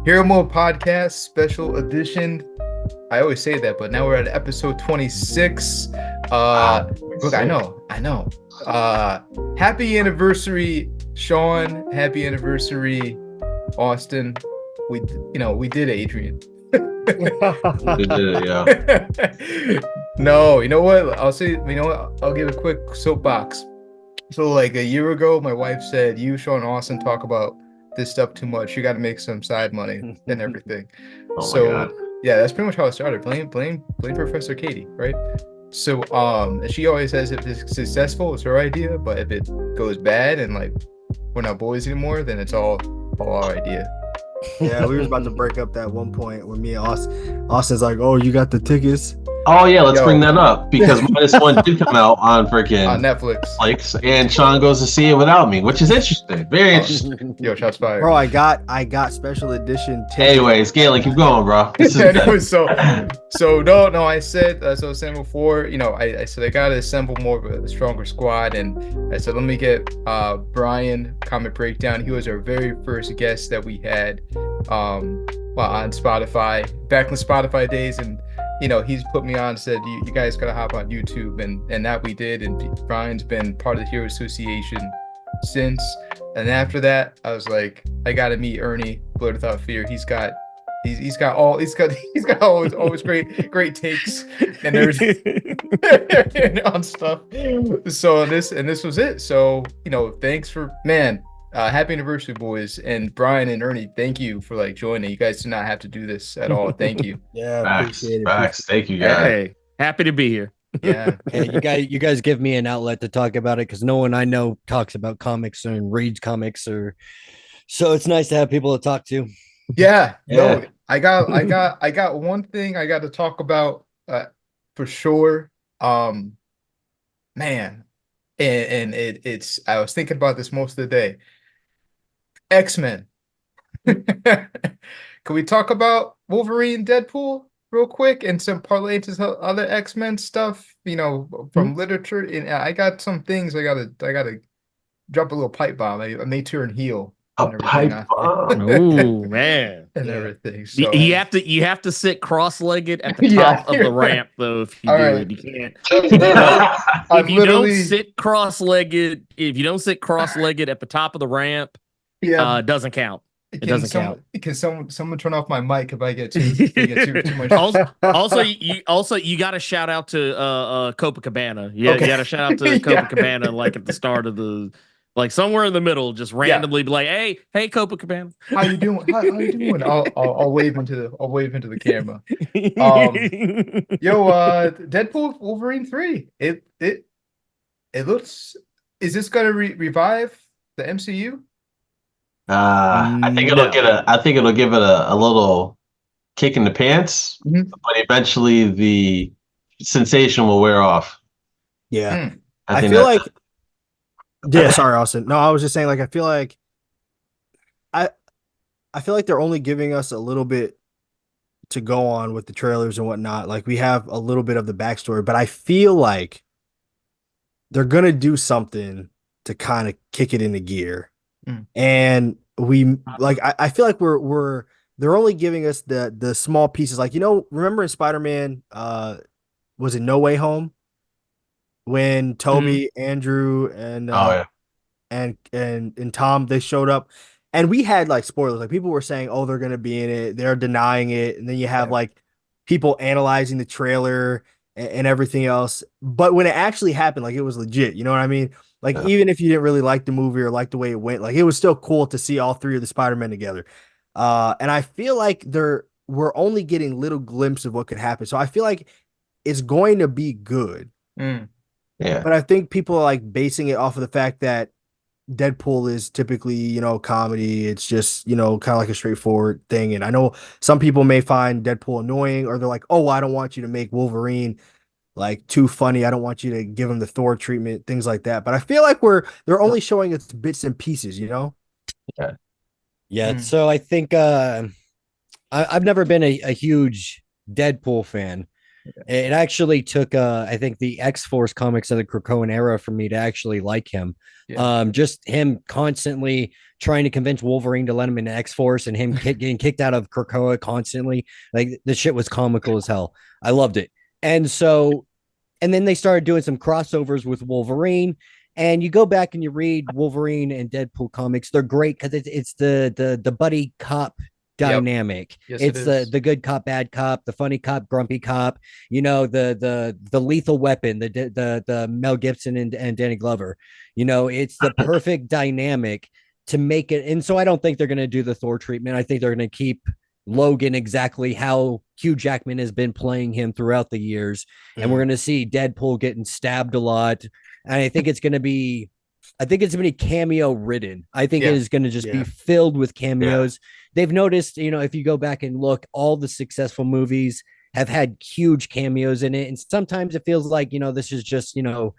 Hero Mode Podcast Special Edition. I always say that, but now we're at episode 26. Look, I know. Happy anniversary, Sean. Happy anniversary, Austin. We did, Adrian. We did it, yeah. No, you know what? I'll give a quick soapbox. So like a year ago, my wife said, "You, Sean, Austin talk about this stuff too much. You got to make some side money and everything." Oh my God. Yeah, that's pretty much how it started. Blame Professor Katie, right? So and she always says if it's successful, it's her idea, but if it goes bad and like we're not boys anymore, then it's all our idea. Yeah, we was about to break up that one point where me and Austin's like, "Oh, you got the tickets?" Oh yeah, let's bring that up because -1 did come out on freaking On Netflix, and Sean goes to see it without me, which is interesting. Very interesting. Yo, shots fired. Bro, I got special edition tickets. Anyways, Galen, keep going, bro. This is Anyway, so no, I said so I said before, I said I gotta assemble more of a stronger squad, and I said let me get Brian Comic Breakdown. He was our very first guest that we had on Spotify back in the Spotify days, and he's put me on and said you guys gotta hop on YouTube, and that we did, and Brian's been part of the Hero Association since. And after that, I was like, I gotta meet Ernie, Blood Without Fear. He's got always great takes and everything on stuff. So this was it. So thanks for happy anniversary, boys, and Brian and Ernie. Thank you for like joining. You guys do not have to do this at all. Thank you. Yeah, facts. Thank you, guys. Hey, happy to be here. Yeah. Hey, you guys give me an outlet to talk about it because no one I know talks about comics and reads comics, so it's nice to have people to talk to. Yeah. No, I got one thing I got to talk about for sure. Man, and it's I was thinking about this most of the day. X-Men. Can we talk about Wolverine, Deadpool real quick, and some parlay into some other X-Men stuff, from literature? And I got some things I gotta drop a little pipe bomb. I may turn heel. A pipe bomb. Oh man, and everything. So you have to sit cross-legged at the top of the ramp though. If you it, you can't. If you don't sit cross-legged at the top of the ramp, it doesn't count. It doesn't count. Can someone turn off my mic if I get too much? Also, you got to shout out to Copacabana. Yeah, you got to shout out to Copacabana like at the start of the. Like somewhere in the middle, just randomly be like, "Hey, Copacabana, how you doing? How you doing?" I'll wave into the camera. Deadpool Wolverine 3. It looks. Is this gonna revive the MCU? I think it'll give it a little kick in the pants, but eventually the sensation will wear off. Yeah, I feel like. Yeah, sorry, Austin. No, I was just saying, like, I feel like they're only giving us a little bit to go on with the trailers and whatnot. Like, we have a little bit of the backstory, but I feel like they're gonna do something to kind of kick it into gear. And I feel like they're only giving us the small pieces. Like, remember in Spider-Man, was it No Way Home? When Toby, Andrew, and and Tom, they showed up, and we had like spoilers. Like people were saying, "Oh, they're gonna be in it." They're denying it, and then you have like people analyzing the trailer and everything else. But when it actually happened, like it was legit. You know what I mean? Like even if you didn't really like the movie or like the way it went, like it was still cool to see all three of the Spider-Men together. And I feel like we're only getting little glimpses of what could happen. So I feel like it's going to be good. Yeah, but I think people are like basing it off of the fact that Deadpool is typically, comedy. It's just, kind of like a straightforward thing. And I know some people may find Deadpool annoying, or they're like, "Oh, I don't want you to make Wolverine like too funny. I don't want you to give him the Thor treatment," things like that. But I feel like they're only showing us bits and pieces, Yeah. So I think I've never been a huge Deadpool fan. It actually took, I think, the X-Force comics of the Krakoan era for me to actually like him. Just him constantly trying to convince Wolverine to let him into X-Force and him getting kicked out of Krakoa constantly. Like, the shit was comical as hell. I loved it. And so, and then they started doing some crossovers with Wolverine. And you go back and you read Wolverine and Deadpool comics. They're great because it's the buddy cop dynamic. Yes, it's the good cop, bad cop, the funny cop, grumpy cop. You know, the Lethal Weapon, the Mel Gibson and Danny Glover. You know, it's the perfect dynamic to make it. And so I don't think they're going to do the Thor treatment. I think they're going to keep Logan exactly how Hugh Jackman has been playing him throughout the years, and we're going to see Deadpool getting stabbed a lot. And I think it's going to be cameo ridden. I think it is going to just be filled with cameos. They've noticed, you know, if you go back and look, all the successful movies have had huge cameos in it. And sometimes it feels like, you know, this is just, you know,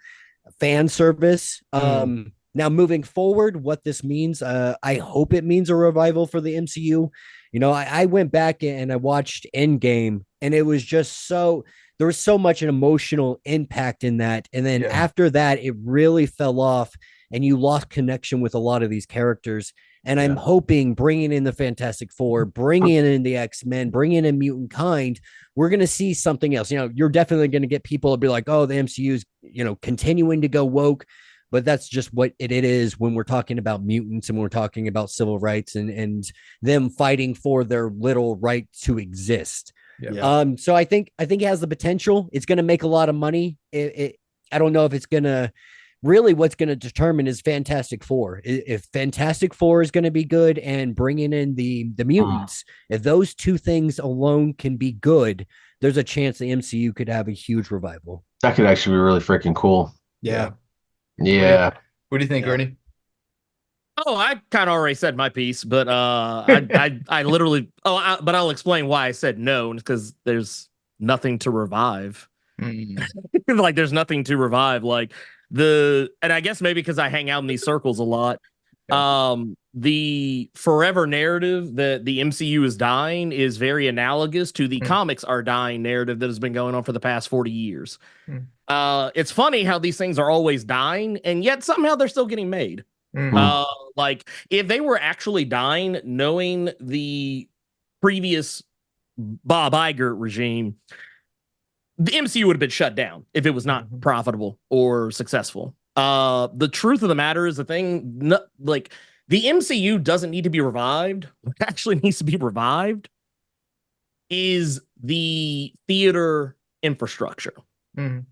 fan service. Now moving forward, what this means, I hope it means a revival for the MCU. You know, I went back and I watched Endgame, and it was just there was so much an emotional impact in that. And then after that, it really fell off and you lost connection with a lot of these characters. And I'm hoping bringing in the Fantastic Four, bringing in the X-Men, bringing in Mutant Kind, we're going to see something else. You know, you're definitely going to get people to be like, oh, the MCU is, you know, continuing to go woke. But that's just what it is when we're talking about mutants and we're talking about civil rights and them fighting for their little right to exist. So I think it has the potential. It's going to make a lot of money. I don't know if it's going to really, what's going to determine is Fantastic Four. If Fantastic Four is going to be good and bringing in the mutants, if those two things alone can be good, there's a chance the MCU could have a huge revival. That could actually be really freaking cool. Yeah. What do you think, Ernie? Oh, I kind of already said my piece, but I literally. But I'll explain why I said no, because there's nothing to revive. Like, there's nothing to revive. Like and I guess maybe because I hang out in these circles a lot. The forever narrative that the MCU is dying is very analogous to the comics are dying narrative that has been going on for the past 40 years. It's funny how these things are always dying, and yet somehow they're still getting made. Like, if they were actually dying, knowing the previous Bob Iger regime, the MCU would have been shut down if it was not profitable or successful. The truth of the matter is the MCU doesn't need to be revived. What actually needs to be revived is the theater infrastructure. And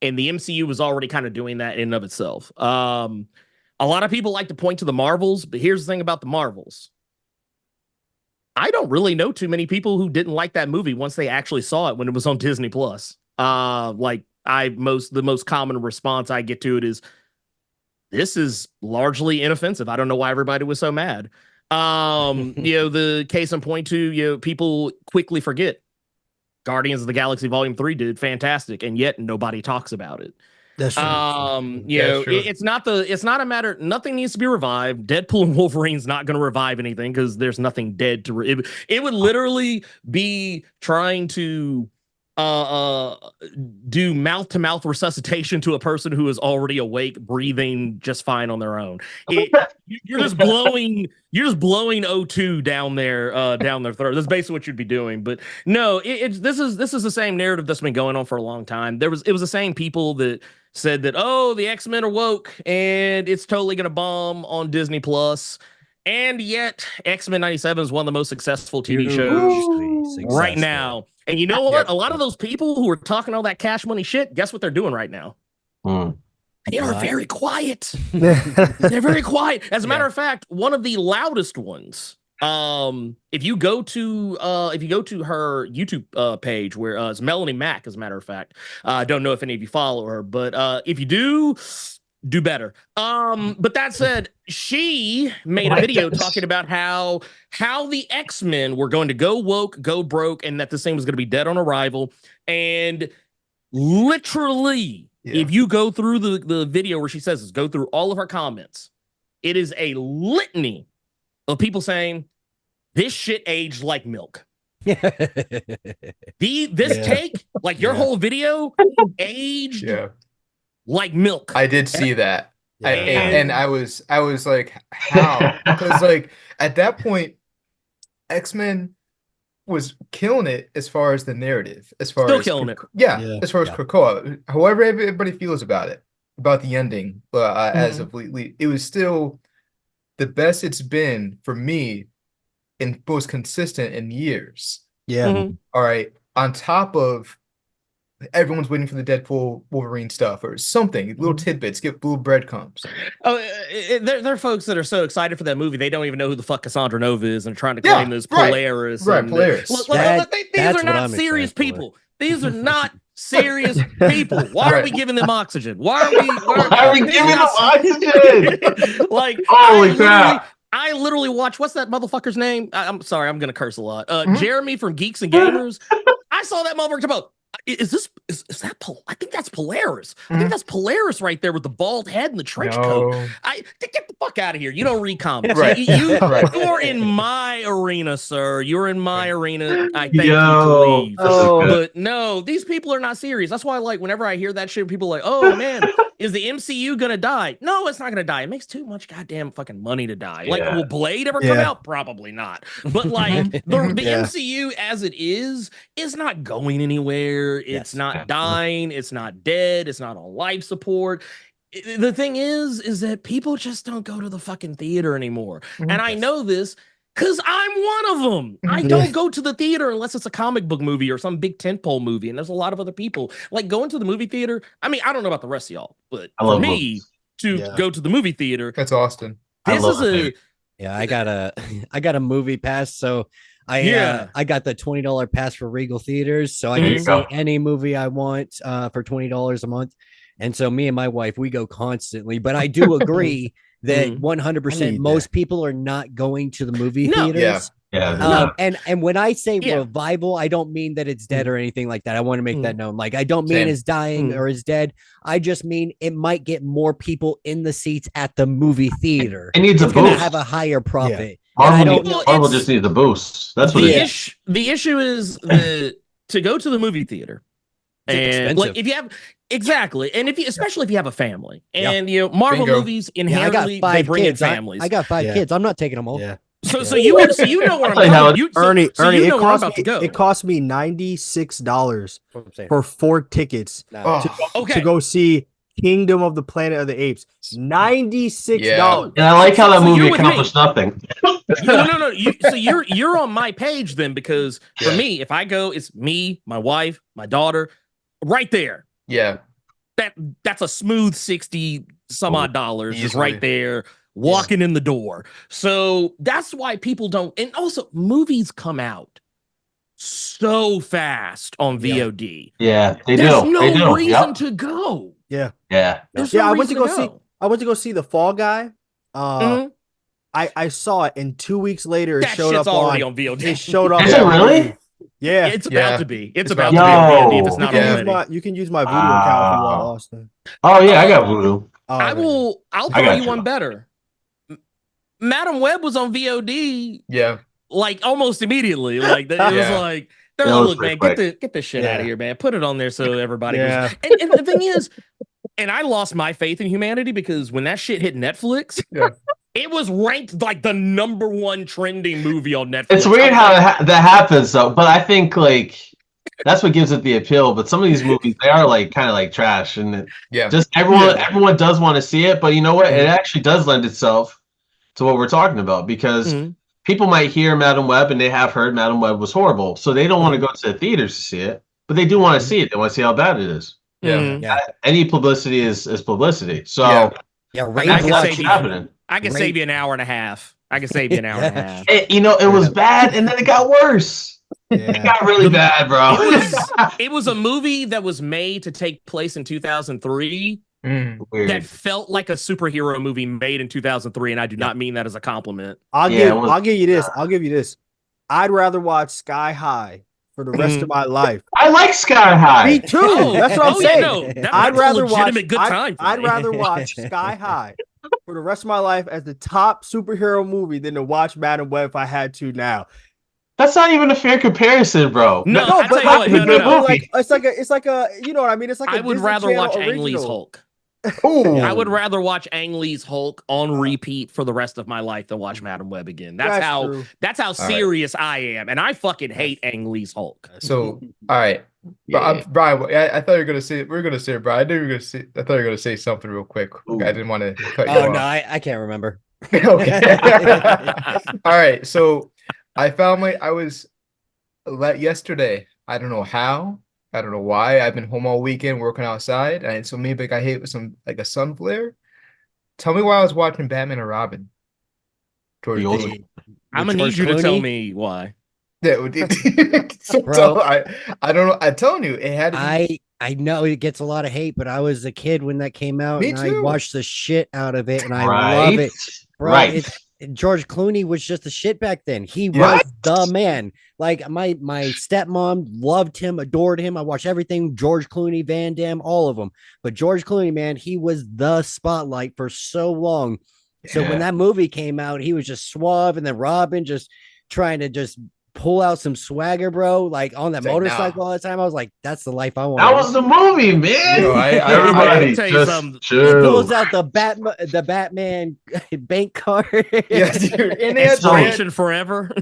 the MCU was already kind of doing that in and of itself. A lot of people like to point to the Marvels, but here's the thing about the Marvels. I don't really know too many people who didn't like that movie once they actually saw it when it was on Disney Plus. The most common response I get to it is, this is largely inoffensive. I don't know why everybody was so mad. The case in point to, people quickly forget Guardians of the Galaxy Volume 3 did fantastic, and yet nobody talks about it. That's true. It's not a matter. Nothing needs to be revived. Deadpool and Wolverine's not going to revive anything because there's nothing dead to. It would literally be trying to do mouth-to-mouth resuscitation to a person who is already awake, breathing just fine on their own. You're just blowing O2 down their throat. That's basically what you'd be doing. But no, this is the same narrative that's been going on for a long time. It was the same people that said that, oh, the X-Men are woke and it's totally gonna bomb on Disney Plus. And yet X-Men 97 is one of the most successful TV shows right now. And you know what? A lot of those people who are talking all that cash money shit, guess what they're doing right now? They are very quiet. They're very quiet. As a matter of fact, one of the loudest ones, if you go to her YouTube page, where it's Melanie Mack, as a matter of fact. I don't know if any of you follow her, but if you do better. But that said, she made a video talking about how the X-Men were going to go woke, go broke, and that this thing was going to be dead on arrival. And literally, if you go through the video where she says this, go through all of her comments, it is a litany of people saying this shit aged like milk. This take, like your whole video, aged like milk. I did see that. And I was like, how? Because like at that point, X-Men was killing it as far as the narrative, as far Still as killing it. As far as Krakoa, however everybody feels about it, about the ending, as of lately, it was still the best it's been for me and most consistent in years. Yeah. All right. On top of everyone's waiting for the Deadpool Wolverine stuff or something, little tidbits, get little breadcrumbs. Oh, there are folks that are so excited for that movie they don't even know who the fuck Cassandra Nova is and trying to claim this Polaris. Right, Polaris. These are not serious people. These are not serious people. Why are we giving them oxygen? Why are we giving them oxygen? Like, holy crap. I literally watched, what's that motherfucker's name? I'm sorry, I'm gonna curse a lot. Jeremy from Geeks and Gamers. I saw that motherfucker about. Is that I think that's Polaris. I think that's Polaris right there with the bald head and the trench coat. Get the fuck out of here. You don't read comics. You're in my arena, sir. You're in my arena. I thank you to leave. But no, these people are not serious. That's why, like, whenever I hear that shit, people are like, oh man, is the MCU gonna die? No, it's not gonna die. It makes too much goddamn fucking money to die. Like, will Blade ever come out? Probably not. But like the MCU as it is not going anywhere. It's not dying. It's not dead. It's not on life support. The thing is that people just don't go to the fucking theater anymore. And I know this because I'm one of them. I don't go to the theater unless it's a comic book movie or some big tentpole movie. And there's a lot of other people like going to the movie theater. I mean, I don't know about the rest of y'all, but for me to go to the movie theater, that's Austin. I got a movie pass, so I got the $20 pass for Regal Theaters, so I can see any movie I want for $20 a month. And so me and my wife, we go constantly. But I do agree that 100% most people are not going to the movie theaters. And when I say revival, I don't mean that it's dead or anything like that. I want to make that known. Like, I don't mean it's dying or it's dead. I just mean it might get more people in the seats at the movie theater. It needs a boost. Have a higher profit. Marvel just needs a boost. That's what the issue is to go to the movie theater. And like, if you have and especially if you have a family, and you know, Marvel movies inherently they bring in families. I got 5 kids. I'm not taking them all. So you know where I'm going. Ernie, it cost me $96 for 4 tickets to go see Kingdom of the Planet of the Apes. $96. And I like how that movie accomplished nothing. No. So you're on my page then, because for me, if I go, it's me, my wife, my daughter, right there. Yeah. That's a smooth 60 some odd dollars just right there, walking in the door. So that's why people don't. And also, movies come out so fast on VOD. Yeah, There's no reason to go. Yeah. I went to go see The Fall Guy. I saw it, and 2 weeks later it showed up already on VOD. It showed up. Is it really? Yeah, it's about to be. It's about to be on VOD if it's not already. You can use my Voodoo account if you want, Austin. Oh yeah, I got Voodoo. I'll throw you one better. Madam Web was on VOD. Yeah. Like almost immediately. Like it was like, look, man, get this shit out of here, man. Put it on there so everybody goes. And the thing is, and I lost my faith in humanity because when that shit hit Netflix, it was ranked like the #1 trending movie on Netflix. It's weird how that happens though, but I think like that's what gives it the appeal. But some of these movies, they are like kind of like trash, and just everyone does want to see it. But you know what? It actually does lend itself to what we're talking about, because people might hear Madam Web and they have heard Madam Web was horrible, so they don't want to go to the theaters to see it, but they do want to see it. They want to see how bad it is. Any publicity is publicity. So I can save you an hour and a half. It was bad, and then it got worse. It got really bad, bro. It was a movie that was made to take place in 2003. That felt like a superhero movie made in 2003, and I do not mean that as a compliment. I'll give you this. I'd rather watch Sky High for the rest of my life. I like Sky High. Me too. That's what I'm saying. I'd rather watch Sky High for the rest of my life as the top superhero movie than to watch Madam Web if I had to now. That's not even a fair comparison, bro. No, but no. Like it's like a you know what I mean? It's like I would rather watch Ang Lee's Hulk. I would rather watch Ang Lee's Hulk on repeat for the rest of my life than watch Madam Web again. That's how serious I am, and I fucking hate Ang Lee's Hulk. So, all right, but Brian, I thought you were gonna say Brian. I knew you were gonna say. I thought you were gonna say something real quick. I didn't want to cut you off. Oh no, I can't remember. Okay. All right, so I found I was yesterday. I don't know how. I don't know why. I've been home all weekend working outside, and so maybe I got hit with some a sun flare. Tell me why I was watching Batman and Robin. I'm gonna need you to tell me why. Bro, I don't know. I'm telling you, it had. I know it gets a lot of hate, but I was a kid when that came out, and I watched the shit out of it, and I love it. Bro, George Clooney was just the shit back then. He was the man. Like my stepmom loved him, adored him. I watched everything, George Clooney, Van Damme, all of them. But George Clooney, man, he was the spotlight for so long. So when that movie came out, he was just suave, and then Robin just trying to just pull out some swagger, bro, like on that motorcycle all the time. I was like, that's the life I want. That was the movie, man. Everybody tell you something. He pulls out the Batman bank card. Yeah, dude. Inspiration forever.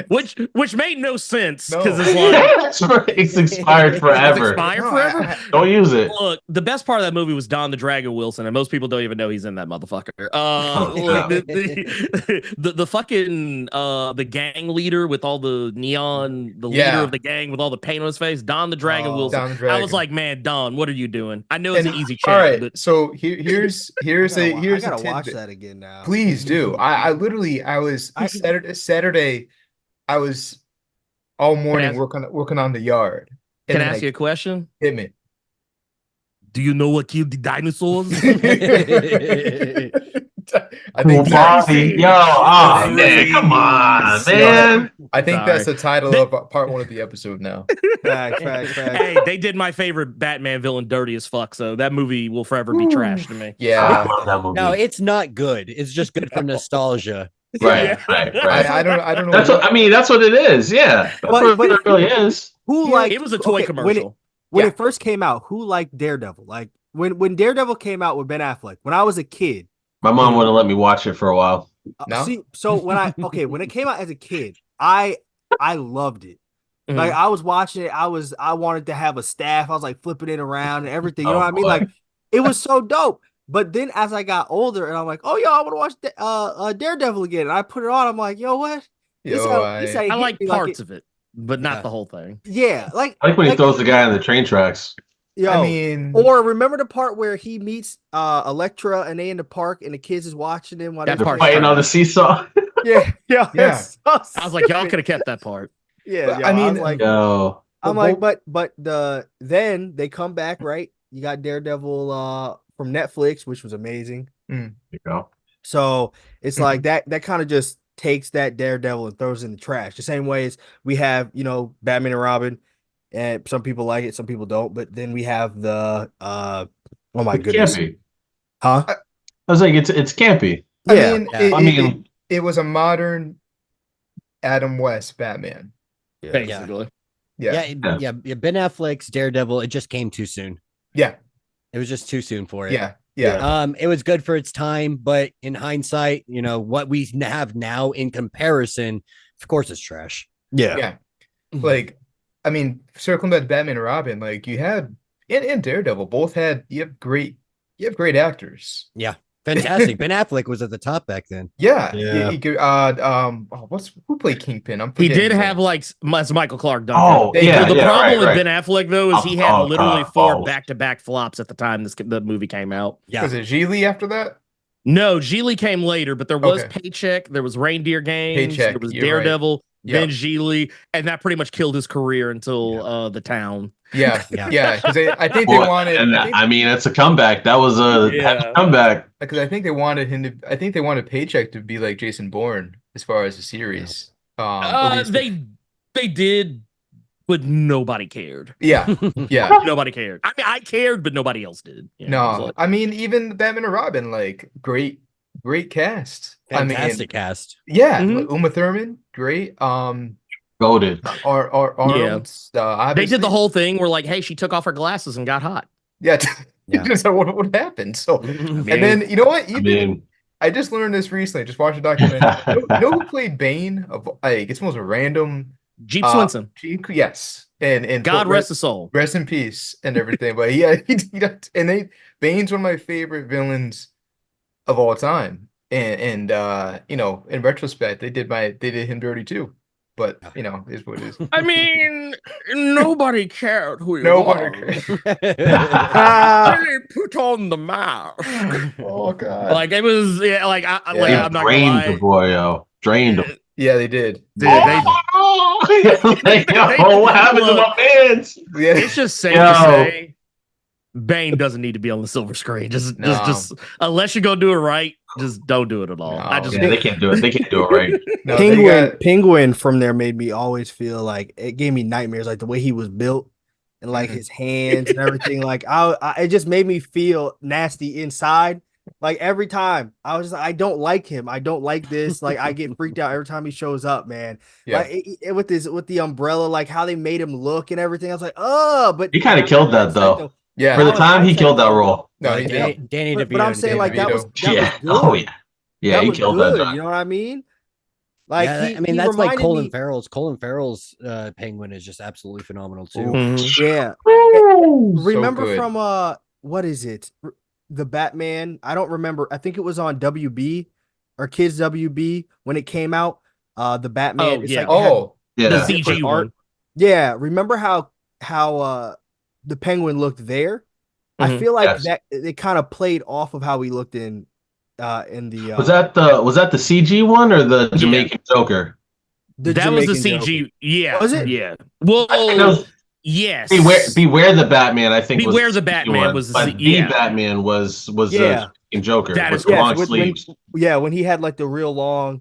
which made no sense because it's like it's expired forever. Don't use it. Look, the best part of that movie was Don the Dragon Wilson, and most people don't even know he's in that motherfucker. The fucking the gang leader with all the neon, leader of the gang with all the paint on his face, Don the Dragon Wilson. I was like, man, Don, what are you doing? I know it's an easy channel. All right, so here's I gotta watch that again now. Please do. I literally Saturday I was all morning working on the yard. Can I ask you a question? Hit me. Do you know what killed the dinosaurs? I think man, come on, man. I think that's the title of part 1 of the episode now. Fact. Hey, they did my favorite Batman villain dirty as fuck, so that movie will forever be trash to me. Yeah. No, it's not good. It's just good for nostalgia. Right. I don't know. That's what it is. Yeah. But it really is. It was a toy commercial. When it first came out, who liked Daredevil? Like when Daredevil came out with Ben Affleck, when I was a kid. My mom wouldn't let me watch it for a while. No? See, so when it came out as a kid, I loved it. Mm-hmm. Like I was watching it, I wanted to have a staff. I was like flipping it around and everything. You know what I mean? Like it was so dope. But then as I got older, and I'm like, oh, yo, I want to watch Daredevil again. And I put it on. I'm like, yo, what? I like parts of it, but not the whole thing. Yeah, I like when he throws the guy on the train tracks. Yo, I mean, or remember the part where he meets Elektra and they in the park and the kids is watching them while they're fighting on the seesaw. Yeah. So I was like, y'all could have kept that part. Yeah, I mean, then they come back, right? You got Daredevil from Netflix, which was amazing. There you go. So it's like that kind of just takes that Daredevil and throws it in the trash. The same way as we have, Batman and Robin. And some people like it, some people don't. But then we have the oh my goodness, campy. Huh? I was like, it's campy. It was a modern Adam West Batman, basically. Yeah. Ben Affleck's Daredevil, it just came too soon. Yeah, it was just too soon for it. Yeah. It was good for its time, but in hindsight, what we have now in comparison, of course, it's trash. Yeah. Like. I mean, circling back to Batman and Robin, like you had in Daredevil, you have great actors. Yeah, fantastic. Ben Affleck was at the top back then. Yeah. Who played Kingpin? He did have as Michael Clark Duncan. Oh, the problem with Ben Affleck though is he had literally 4 back-to-back flops at the time the movie came out. Yeah, was it Gigli after that? No, Gigli came later, but there was Paycheck, there was Reindeer Games, there was Daredevil. Right. Ben Gigli, and that pretty much killed his career until The Town. Yeah. Because I think they wanted. It's a comeback. That was a comeback. Because I think they wanted him to. I think they wanted Paycheck to be like Jason Bourne as far as the series. They did, but nobody cared. Yeah. Nobody cared. I mean, I cared, but nobody else did. No, I mean, even Batman and Robin, like great great cast. Fantastic cast. Yeah, Uma Thurman, great. Goated. Arnold. They did the whole thing where like, hey, she took off her glasses and got hot. Yeah. So what happened? So, and then you know what? I just learned this recently. Just watched a documentary. you know who played Bane? Of like, it's almost a random. Jeep Swenson. Yes, and God rest his soul. Rest in peace and everything. But Bane's one of my favorite villains of all time. And you know, in retrospect, they did him dirty too. But you know, is what it is. I mean, nobody cared who he was. Really put on the mask. Oh god! Like it was, like I'm not gonna lie. The boy, yo, drained him. Yeah, they did. Dude, what happened to my fans? Yeah. It's just safe to say, Bane doesn't need to be on the silver screen. Just unless you go do it right, just don't do it at all. They can't do it. They can't do it right. Penguin from there made me always feel like it gave me nightmares, like the way he was built and like his hands and everything. Like it just made me feel nasty inside. Like every time I was just I don't like him. I don't like this. Like I get freaked out every time he shows up, man. Yeah. Like with the umbrella, like how they made him look and everything. I was like, oh, but he kind of killed that though. Yeah, for the time he killed that role. No, he did. Danny DeVito. But I'm saying like that was good. Oh yeah, yeah, he killed good, that. You know what I mean? Like that's like Colin Farrell's. Colin Farrell's Penguin is just absolutely phenomenal too. Mm-hmm. Yeah. Remember from what is it? The Batman. I don't remember. I think it was on WB or Kids WB when it came out. The Batman. The CG art. Yeah. Remember how the Penguin looked there? I feel like that it kind of played off of how he looked in the was that the CG one or the Jamaican Joker? That was the CG. Joker. Yeah. Was it? Yeah. Well, yes. Beware the Batman. I think Beware the Batman was the Batman was the Joker. That is long sleeves. When he had like the real long.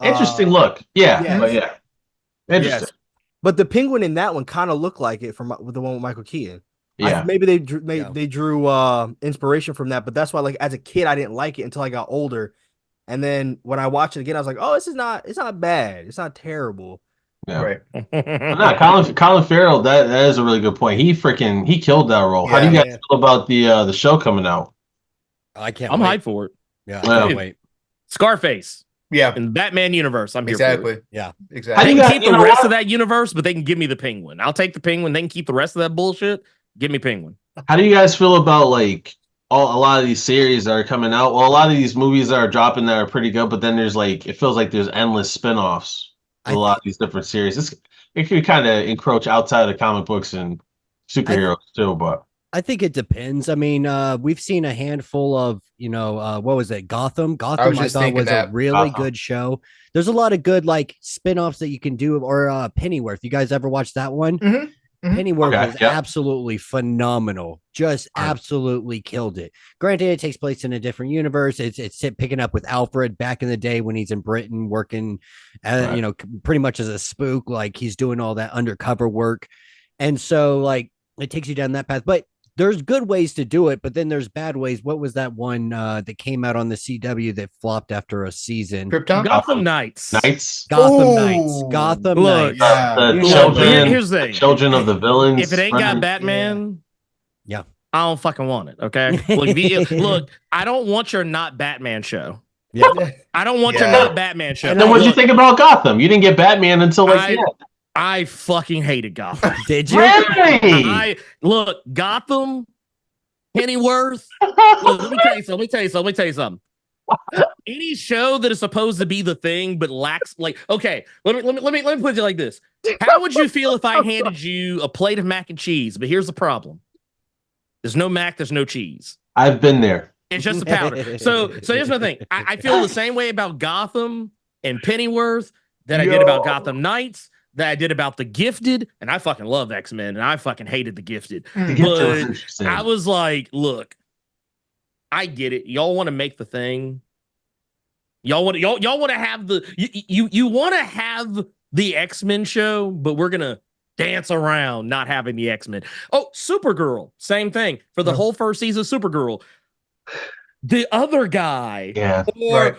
Interesting look. Yeah. But interesting. Yes. But the Penguin in that one kind of looked like it from the one with Michael Keaton. Yeah, maybe they drew inspiration from that, but that's why like as a kid I didn't like it until I got older, and then when I watched it again I was like, oh, it's not bad, it's not terrible. Yeah, right. Colin Farrell, that is a really good point. He killed that role. How do you guys feel about the show coming out? I'm hyped for it. Yeah, I can't wait. Scarface. Yeah, in Batman universe, I'm here for it. Yeah, exactly. They can keep the rest of that universe, but they can give me the Penguin. I'll take the Penguin. They can keep the rest of that bullshit. Give me Penguin. How do you guys feel about like a lot of these series that are coming out? Well, a lot of these movies that are dropping that are pretty good, but then there's like it feels like there's endless spin-offs with a lot of these different series. It can kind of encroach outside of comic books and superheroes too, but I think it depends. I mean, we've seen a handful of, what was it? Gotham. Gotham I thought was a really good show. There's a lot of good like spin-offs that you can do, or Pennyworth. You guys ever watched that one? Mm-hmm. Pennyworth was absolutely phenomenal. Just absolutely killed it. Granted, it takes place in a different universe. It's picking up with Alfred back in the day when he's in Britain working, pretty much as a spook. Like he's doing all that undercover work, and so like it takes you down that path. But there's good ways to do it, but then there's bad ways. What was that one that came out on the CW that flopped after a season? Krypton? Gotham Knights. Gotham Knights. Here's the thing. Children of the villains. If it ain't got Batman, I don't fucking want it. Okay. Look, I don't want your not Batman show. Yeah. I don't want your not Batman show. And then what did you think about Gotham? You didn't get Batman until I fucking hated Gotham. Did you? Really? Look, Gotham, Pennyworth. Look, let me tell you something. Any show that is supposed to be the thing but lacks let me put it like this. How would you feel if I handed you a plate of mac and cheese? But here's the problem. There's no mac, there's no cheese. I've been there. It's just a powder. So here's my thing. I feel the same way about Gotham and Pennyworth that I did about Gotham Knights, that I did about The Gifted, and I fucking love X-Men, and I fucking hated The Gifted. But I was like, look, I get it. Y'all want to make the thing. Y'all want to have you want to have the X-Men show, but we're gonna dance around not having the X-Men. Oh, Supergirl, same thing for the whole first season of Supergirl. the other guy. Yeah. Or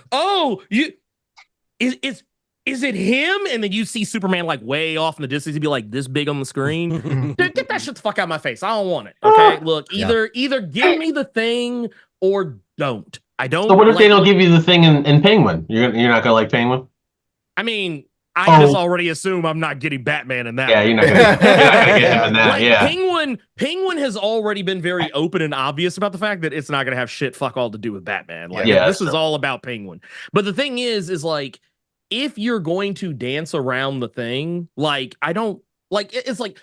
is it him? And then you see Superman like way off in the distance. He'd be like this big on the screen. Dude, get that shit the fuck out of my face. I don't want it. Okay, look, either give me the thing or don't. I don't. So what if they don't give you the thing in Penguin? You're not gonna like Penguin? I mean, I just already assume I'm not getting Batman in that. Yeah, you're not gonna get him in that. Like, Penguin has already been very open and obvious about the fact that it's not gonna have shit fuck all to do with Batman. Like, this is all about Penguin. But the thing is like, if you're going to dance around the thing, like, I don't like. It's like,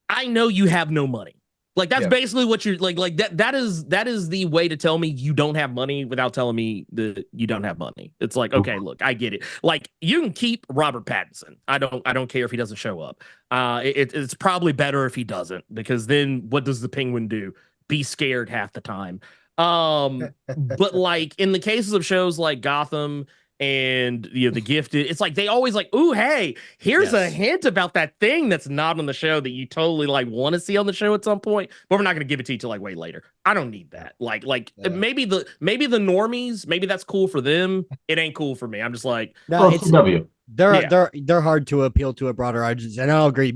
I know you have no money. Like, that's basically what you're like that is the way to tell me you don't have money without telling me that you don't have money. It's like, okay, look, I get it. Like, you can keep Robert Pattinson. I don't care if he doesn't show up. It's probably better if he doesn't, because then what does the Penguin do? Be scared half the time. But like in the cases of shows like Gotham and The Gifted, it's like they always like, ooh, hey, here's a hint about that thing that's not on the show that you totally like want to see on the show at some point, but we're not going to give it to you till like way later. I don't need that. Maybe the normies, maybe that's cool for them. It ain't cool for me. I'm just like, no, it's they're hard to appeal to a broader audience, and I'll agree.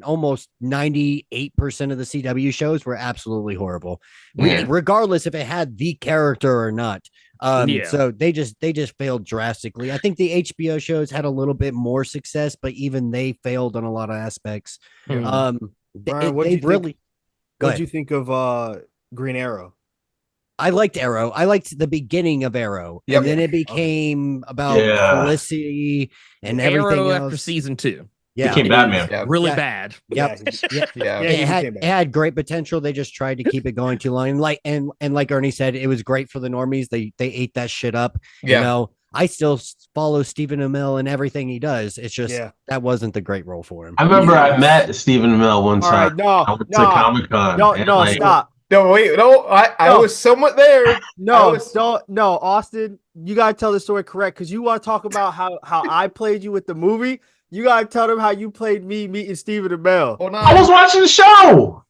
Almost 98% of the CW shows were absolutely horrible, regardless if it had the character or not. So they just failed drastically. I think the HBO shows had a little bit more success, but even they failed on a lot of aspects. Brian, what did you think of Green Arrow? I liked Arrow. I liked the beginning of Arrow, and then it became about Felicity and everything Arrow else. After season 2. Yeah, became Batman. Really bad. It had great potential. They just tried to keep it going too long. And like Ernie said, it was great for the normies. They ate that shit up. You know, I still follow Stephen Amell and everything he does. It's just that wasn't the great role for him. I remember I met Stephen Amell one time. I went to Comic-Con. No, stop. No, wait, I was somewhat there. No, Austin, you gotta tell the story correct, because you want to talk about how I played you with the movie. You gotta tell them how you played me meeting Stephen Amell. I was watching the show.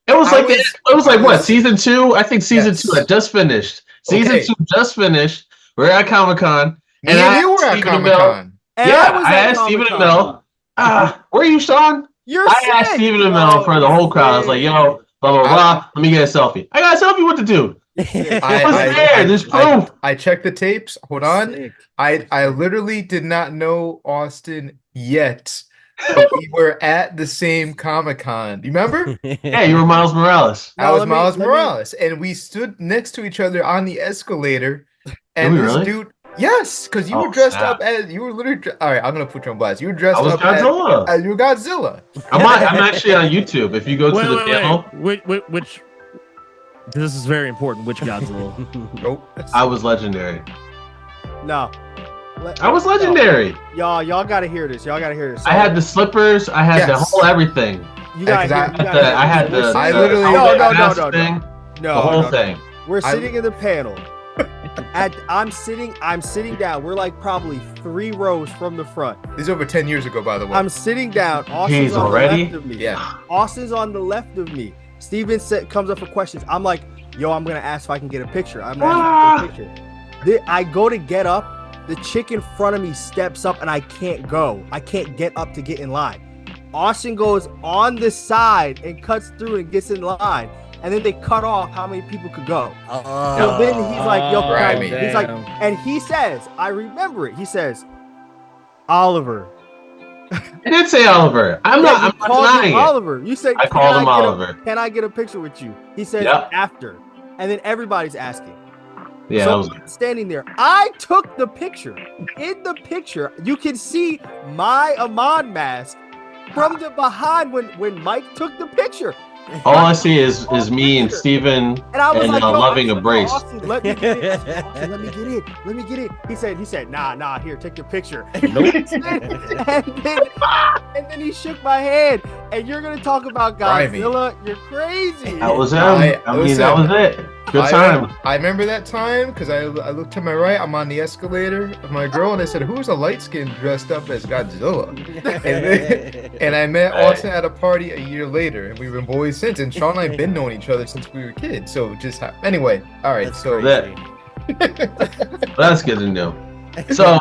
It was like what, season 2? I think season 2 had just finished. Season 2 just finished. We're at Comic-Con. And you were at Comic-Con. I asked Stephen Amell. Where are you, Sean? I asked Stephen Amell for the whole crowd. I was like, yo, blah, blah, blah. Let me get a selfie. I got a selfie with the dude. There's proof. I checked the tapes. Hold on. Sick. I literally did not know Austin yet. We were at the same Comic-Con. You remember? Yeah, you were Miles Morales. I was Miles Morales. And we stood next to each other on the escalator. And this dude, yes, because you were dressed up as, you were literally, all right, I'm going to put you on blast. You were dressed up Godzilla. as you were Godzilla. I'm actually on YouTube. If you go to the panel. Which this is very important. Which Godzilla? Nope. I was legendary. No. I was legendary. Y'all gotta hear this. So, I had the slippers. I had the whole everything. I had the whole thing. We're sitting in the panel. I'm sitting down. We're like probably 3 rows from the front. This is over 10 years ago, by the way. I'm sitting down. Austin's on the left of me. Yeah. Austin's on the left of me. Steven comes up for questions. I'm like, yo, I'm gonna ask if I can get a picture. I go to get up. The chick in front of me steps up and I can't go. I can't get up to get in line. Austin goes on the side and cuts through and gets in line. And then they cut off how many people could go. So then he's like, yo, he's like, and he says, I remember it. He says, Oliver. I did say Oliver. I'm not denying it. Oliver. You said, I called him Oliver. Can I get a picture with you? He says after. And then everybody's asking. Yeah, so I'm standing there. I took the picture. In the picture, you can see my Amon mask from the behind when Mike took the picture. All I see is me and Steven and I was like, loving a brace. Austin, let me get it. Let me get it. He said, nah, here, take your picture. Nope. and then he shook my hand. And you're gonna talk about Godzilla? You're crazy. That was him. That was it. Good time. I remember that time because I looked to my right. I'm on the escalator of my girl, and I said, "Who's a light skin dressed up as Godzilla?" and I met Austin at a party a year later, and we were boys since, and Sean and I have been knowing each other since we were kids. So just anyway, all right. That's so crazy. That's good to know. So